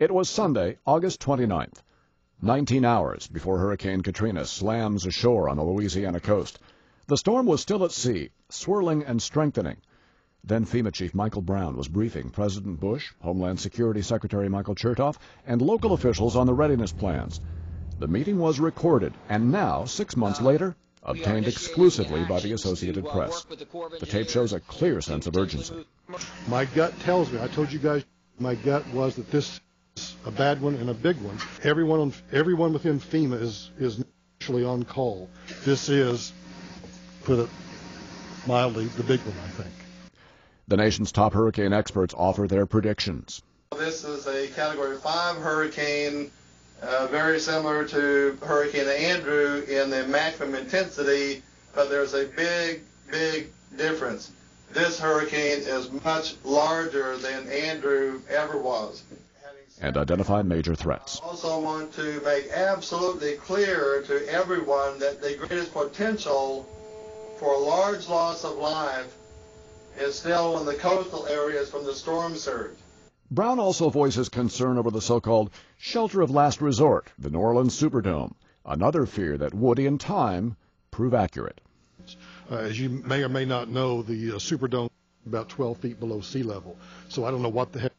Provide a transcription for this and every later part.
It was Sunday, August 29th, 19 hours before Hurricane Katrina slams ashore on the Louisiana coast. The storm was still at sea, swirling and strengthening. Then FEMA Chief Michael Brown was briefing President Bush, Homeland Security Secretary Michael Chertoff, and local officials on the readiness plans. The meeting was recorded, and now, 6 months later, obtained exclusively by the Associated Press. The tape shows a clear sense of urgency. My gut tells me, I told you guys, my gut was that this is a bad one and a big one. Everyone within FEMA is actually on call. This is, put it mildly, the big one, I think. The nation's top hurricane experts offer their predictions. This is a Category 5 hurricane, very similar to Hurricane Andrew in the maximum intensity, but there's a big difference. This hurricane is much larger than Andrew ever was. And identified major threats. I also want to make absolutely clear to everyone that the greatest potential for a large loss of life is still in the coastal areas from the storm surge. Brown also voices concern over the so-called shelter of last resort, the New Orleans Superdome, another fear that would, in time, prove accurate. As you may or may not know, the Superdome is about 12 feet below sea level, so I don't know what the heck.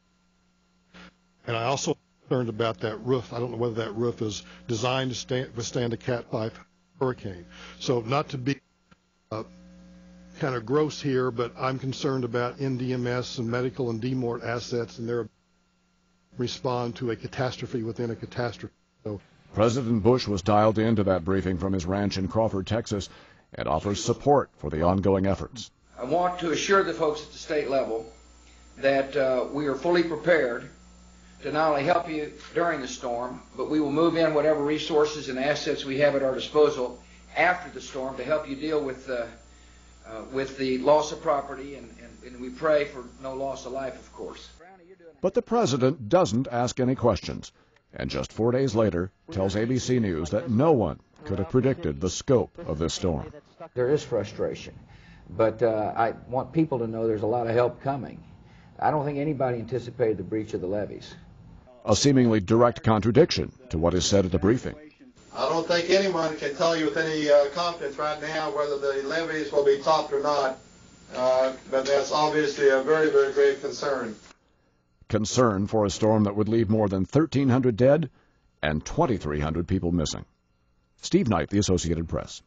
And I also am concerned about that roof. I don't know whether that roof is designed to withstand a Cat 5 hurricane. So not to be kind of gross here, but I'm concerned about NDMS and medical and DMORT assets and their respond to a catastrophe within a catastrophe. So, President Bush was dialed into that briefing from his ranch in Crawford, Texas, and offers support for the ongoing efforts. I want to assure the folks at the state level that we are fully prepared to not only help you during the storm, but we will move in whatever resources and assets we have at our disposal after the storm to help you deal with the loss of property, and we pray for no loss of life, of course. But the president doesn't ask any questions, and just 4 days later tells ABC News that no one could have predicted the scope of this storm. There is frustration, but I want people to know there's a lot of help coming. I don't think anybody anticipated the breach of the levees. A seemingly direct contradiction to what is said at the briefing. I don't think anyone can tell you with any confidence right now whether the levees will be topped or not, but that's obviously a very grave concern. Concern for a storm that would leave more than 1,300 dead and 2,300 people missing. Steve Knight, The Associated Press.